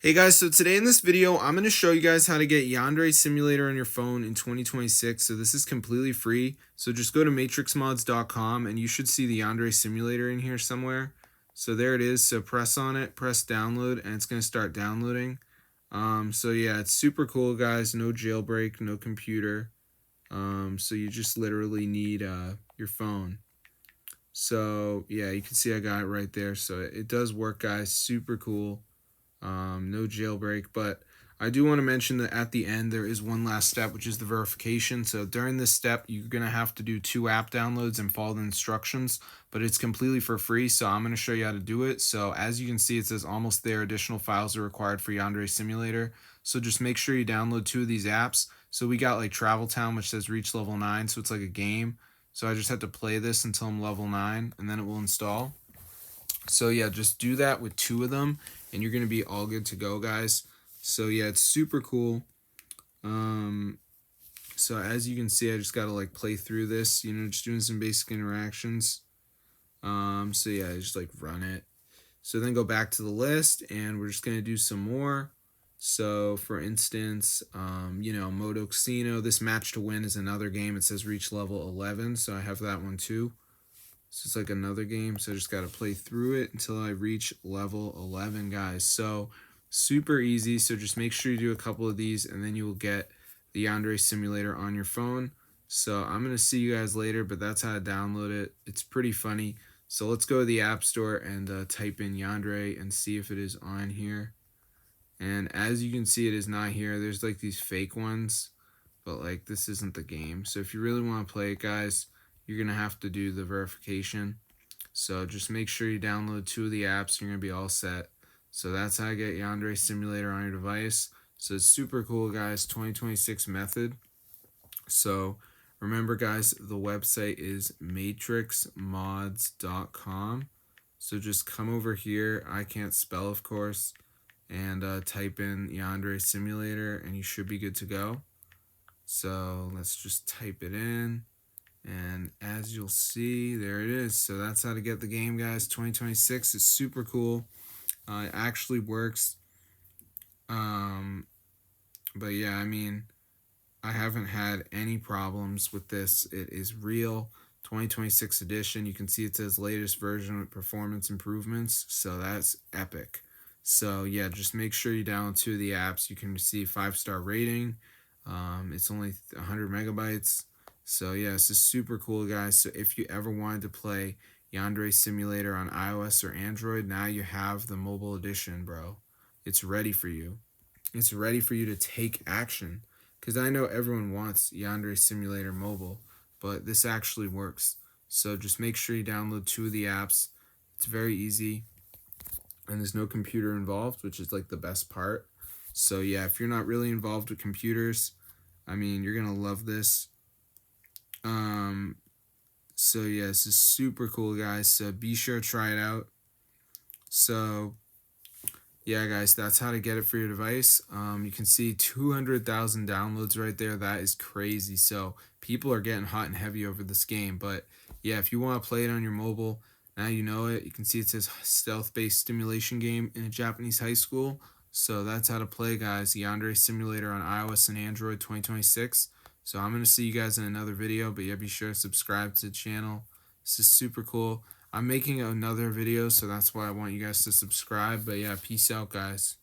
Hey guys, so today in this video, I'm going to show you guys how to get Yandere Simulator on your phone in 2026. So this is completely free. So just go to matrixmods.com and you should see the Yandere Simulator in here somewhere. So there it is. So press on it, press download, and it's going to start downloading. So yeah, it's super cool, guys. No jailbreak, no computer. So you just literally need your phone. So yeah, you can see I got it right there. So it does work, guys. Super cool. No jailbreak, but I do want to mention that at the end there is one last step, which is the verification. So during this step, you're going to have to do 2 app downloads and follow the instructions, but it's completely for free. So I'm going to show you how to do it. So as you can see, it says almost there. Additional files are required for Yandere Simulator. So just make sure you download 2 of these apps. So we got like Travel Town, which says reach level 9. So it's like a game. So I just have to play this until I'm level 9 and then it will install. So yeah, just do that with 2 of them and you're going to be all good to go, guys. So yeah, it's super cool. So as you can see, I just got to like play through this, just doing some basic interactions. So yeah, I just like run it. So then go back to the list and we're just going to do some more. So for instance, Moto Casino, this match to win is another game. It says reach level 11. So I have that one too. So it's like another game, so I just got to play through it until I reach level 11, guys. So super easy, so just make sure you do a couple of these, and then you will get the Yandere Simulator on your phone. So I'm going to see you guys later, but that's how to download it. It's pretty funny. So let's go to the App Store and type in Yandere and see if it is on here. And as you can see, it is not here. There's like these fake ones, but like this isn't the game. So if you really want to play it, guys, you're going to have to do the verification. So just make sure you download 2 of the apps. You're going to be all set. So that's how I get Yandere Simulator on your device. So it's super cool, guys. 2026 method. So remember, guys, the website is matrixmods.com. So just come over here. I can't spell, of course. And type in Yandere Simulator and you should be good to go. So let's just type it in. And as you'll see, there it is. So that's how to get the game, guys. 2026 is super cool. It actually works. But yeah, I mean, I haven't had any problems with this. It is real. 2026 edition. You can see it says latest version with performance improvements. So that's epic. So yeah, just make sure you download 2 of the apps. You can receive 5-star rating. It's only 100 megabytes. So yeah, this is super cool, guys. So if you ever wanted to play Yandere Simulator on iOS or Android, now you have the mobile edition, bro. It's ready for you. It's ready for you to take action. Because I know everyone wants Yandere Simulator mobile, but this actually works. So just make sure you download 2 of the apps. It's very easy. And there's no computer involved, which is like the best part. So yeah, if you're not really involved with computers, I mean, you're going to love this. So yeah, this is super cool, guys. So be sure to try it out. So yeah, guys, that's how to get it for your device. You can see 200,000 downloads right there. That is crazy. So people are getting hot and heavy over this game. But yeah, if you want to play it on your mobile, now you know it. You can see it says stealth-based stimulation game in a Japanese high school. So that's how to play, guys. Yandere Simulator on iOS and Android 2026. So I'm going to see you guys in another video, but yeah, be sure to subscribe to the channel. This is super cool. I'm making another video, so that's why I want you guys to subscribe. But yeah, peace out, guys.